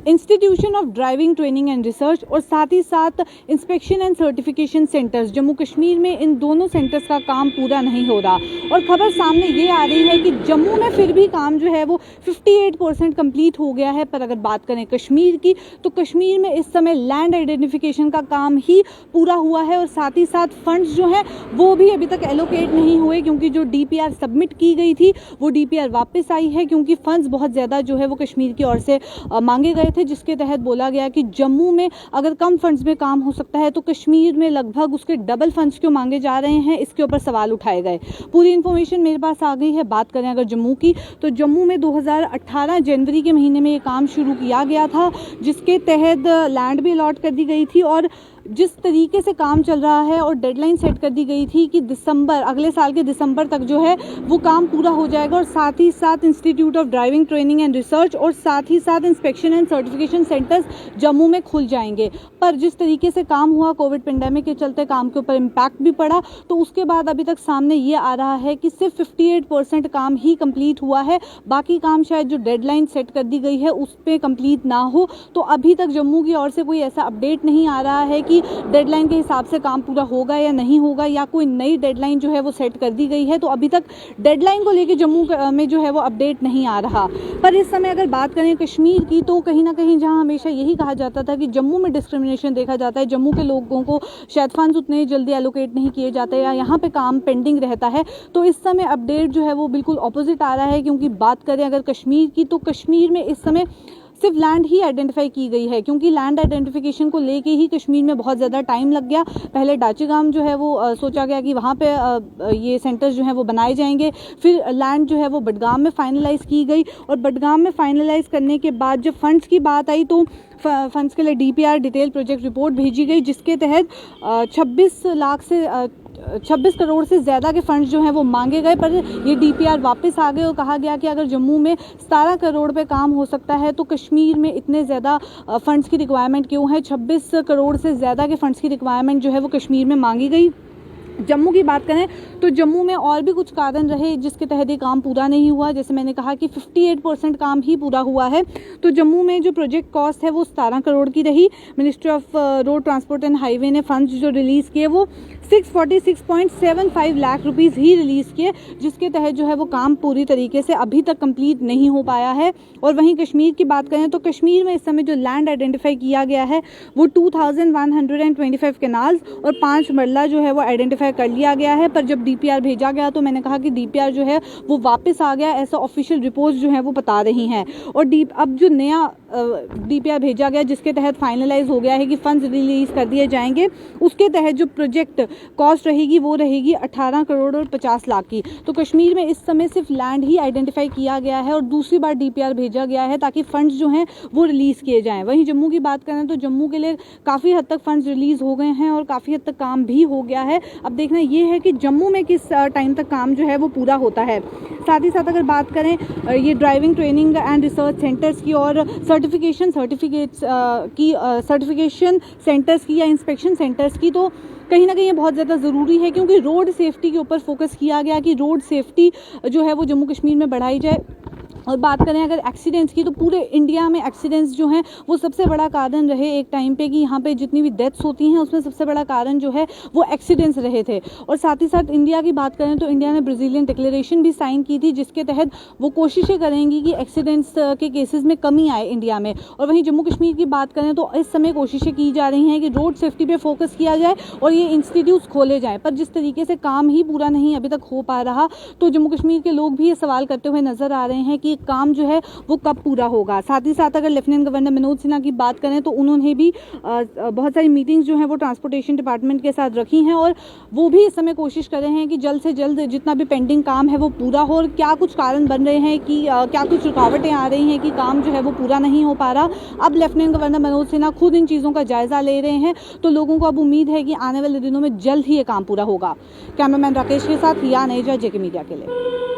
Institution of driving training and research और साथ ही साथ inspection and certification centres Jammu Kashmir में, इन दोनों सेंटर्स का काम पूरा नहीं हो रहा। और खबर सामने ये आ रही है कि जम्मू में फिर भी काम जो है वो 58% कंप्लीट हो गया है। पर अगर बात करें कश्मीर की, तो कश्मीर में इस समय लैंड आइडेंटिफिकेशन का काम ही पूरा हुआ है और साथ ही साथ फंड्स जो हैं वो भी अभी तक एलोकेट नहीं हुए, क्योंकि जो DPR सबमिट की गई थी वो DPR वापस आई है, क्योंकि फंड्स बहुत ज़्यादा जो है वो कश्मीर की ओर से मांगे गए थे, जिसके तहत बोला गया कि जम्मू में अगर कम फंड्स में काम हो सकता है तो कश्मीर में लगभग उसके डबल फंड्स क्यों मांगे जा रहे हैं, इसके ऊपर सवाल उठाए गए। पूरी इन्फॉर्मेशन मेरे पास आ गई है। बात करें अगर जम्मू की, तो जम्मू में 2018 जनवरी के महीने में ये काम शुरू किया गया था, जिसके तहत लैंड भी अलॉट कर दी गई थी और जिस तरीके से काम चल रहा है और डेडलाइन सेट कर दी गई थी कि अगले साल के दिसंबर तक जो है वो काम पूरा हो जाएगा और साथ ही साथ institute of driving training and research और साथ ही साथ inspection and certification centres Jammu में खुल जाएंगे। पर जिस तरीके से काम हुआ, कोविड पेंडेमिक के चलते काम के ऊपर इम्पैक्ट भी पड़ा, तो उसके बाद अभी तक सामने ये आ रहा है कि सिर्फ 58% काम ही कंप्लीट हुआ है। बाकी काम शायद जो डेडलाइन सेट कर दी गई है उस पर कंप्लीट ना हो। तो अभी तक जम्मू की ओर से कोई ऐसा अपडेट नहीं आ रहा है कि डेडलाइन के हिसाब से काम पूरा होगा या नहीं होगा, या कोई नई डेडलाइन जो है वो सेट कर दी गई है। तो अभी तक डेडलाइन को लेकर जम्मू में जो है वो अपडेट नहीं आ रहा। पर इस समय अगर बात करें कश्मीर की, तो कहीं ना कहीं जहां हमेशा यही कहा जाता था कि जम्मू में डिस्क्रिमिनेशन देखा जाता है, जम्मू के लोगों को शायद फंड्स उतने जल्दी एलोकेट नहीं किए जाते या यहाँ पे काम पेंडिंग रहता है, तो इस समय अपडेट जो है वो बिल्कुल ऑपोजिट आ रहा है। क्योंकि बात करें अगर कश्मीर की, तो कश्मीर में इस समय सिर्फ लैंड ही आइडेंटिफाई की गई है, क्योंकि लैंड आइडेंटिफिकेशन को लेके ही कश्मीर में बहुत ज़्यादा टाइम लग गया। पहले डाचीगाम जो है वो सोचा गया कि वहाँ पे ये सेंटर्स जो है वो बनाए जाएंगे, फिर लैंड जो है वो बडगाम में फाइनलाइज की गई और बडगाम में फाइनलाइज करने के बाद जब फंड्स की बात आई तो फंड्स के लिए DPR डिटेल प्रोजेक्ट रिपोर्ट भेजी गई, जिसके तहत 26 करोड़ से ज़्यादा के फंड्स जो हैं वो मांगे गए। पर ये DPR वापस आ गए और कहा गया कि अगर जम्मू में 17 करोड़ पे काम हो सकता है तो कश्मीर में इतने ज़्यादा फंड्स की रिक्वायरमेंट क्यों है। 26 करोड़ से ज़्यादा के फंड्स की रिक्वायरमेंट जो है वो कश्मीर में मांगी गई। जम्मू की बात करें तो जम्मू में और भी कुछ कारण रहे जिसके तहत ये काम पूरा नहीं हुआ। जैसे मैंने कहा कि 58% काम ही पूरा हुआ है। तो जम्मू में जो प्रोजेक्ट कॉस्ट है वो 17 करोड़ की रही। Ministry of road transport and highway ने फंड्स जो रिलीज़ किए वो 646.75 लाख रुपीज़ ही रिलीज़ किए, जिसके तहत जो है वो काम पूरी तरीके से अभी तक कंप्लीट नहीं हो पाया है। और वहीं कश्मीर की बात करें तो कश्मीर में इस समय जो लैंड आइडेंटिफाई किया गया है वो 2125 कैनाल्स और 5 मरला जो है वो आइडेंटिफाई कर लिया गया है। पर जब DPR भेजा गया तो मैंने कहा कि DPR जो है वो वापस आ गया, ऐसा ऑफिशियल रिपोर्ट्स जो है वो बता रही हैं। और अब जो नया DPR भेजा गया जिसके तहत फाइनलाइज हो गया है कि फंड्स रिलीज कर दिए जाएंगे, उसके तहत जो प्रोजेक्ट कॉस्ट रहेगी वो रहेगी 18 करोड़ और 50 लाख की। तो कश्मीर में इस समय सिर्फ लैंड ही आइडेंटिफाई किया गया है और दूसरी बार DPR भेजा गया है ताकि फंड्स जो हैं वो रिलीज़ किए जाएं। वहीं जम्मू की बात करें तो जम्मू के लिए काफ़ी हद तक फंड्स रिलीज़ हो गए हैं और काफ़ी हद तक काम भी हो गया है। अब देखना ये है कि जम्मू में किस टाइम तक काम जो है वो पूरा होता है। साथ ही साथ अगर बात करें ये driving training and research centres की और सर्टिफिकेशन सेंटर्स की या इंस्पेक्शन सेंटर्स की, तो कहीं ना कहीं ये बहुत ज़्यादा ज़रूरी है, क्योंकि रोड सेफ्टी के ऊपर फोकस किया गया कि रोड सेफ्टी जो है वो जम्मू कश्मीर में बढ़ाई जाए। और बात करें अगर एक्सीडेंट्स की, तो पूरे इंडिया में एक्सीडेंट्स जो हैं वो सबसे बड़ा कारण रहे एक टाइम पे कि यहाँ पे जितनी भी डेथ्स होती हैं उसमें सबसे बड़ा कारण जो है वो एक्सीडेंट्स रहे थे। और साथ ही साथ इंडिया की बात करें तो इंडिया ने ब्राज़ीलियन डिक्लेरेशन भी साइन की थी, जिसके तहत वो कोशिशें करेंगी कि एक्सीडेंट्स के केसेस में कमी आए इंडिया में। और वहीं जम्मू कश्मीर की बात करें तो इस समय कोशिशें की जा रही हैं कि रोड सेफ्टी पर फोकस किया जाए और ये इंस्टीट्यूट्स खोले जाएँ। पर जिस तरीके से काम ही पूरा नहीं अभी तक हो पा रहा, तो जम्मू कश्मीर के लोग भी ये सवाल करते हुए नजर आ रहे हैं कि काम जो है वो कब पूरा होगा। साथ ही साथ अगर लेफ्टिनेंट गवर्नर मनोज सिन्हा की बात करें तो उन्होंने भी बहुत सारी मीटिंग्स जो हैं वो ट्रांसपोर्टेशन डिपार्टमेंट के साथ रखी हैं और वो भी इस समय कोशिश कर रहे हैं कि जल्द से जल्द जितना भी पेंडिंग काम है वो पूरा हो। और क्या कुछ कारण बन रहे हैं कि क्या कुछ रुकावटें आ रही हैं कि काम जो है वो पूरा नहीं हो पा रहा। अब लेफ्टिनेंट गवर्नर मनोज सिन्हा खुद इन चीज़ों का जायजा ले रहे हैं, तो लोगों को अब उम्मीद है कि आने वाले दिनों में जल्द ही ये काम पूरा होगा। कैमरामैन राकेश के साथ या नेजा, JK मीडिया के लिए।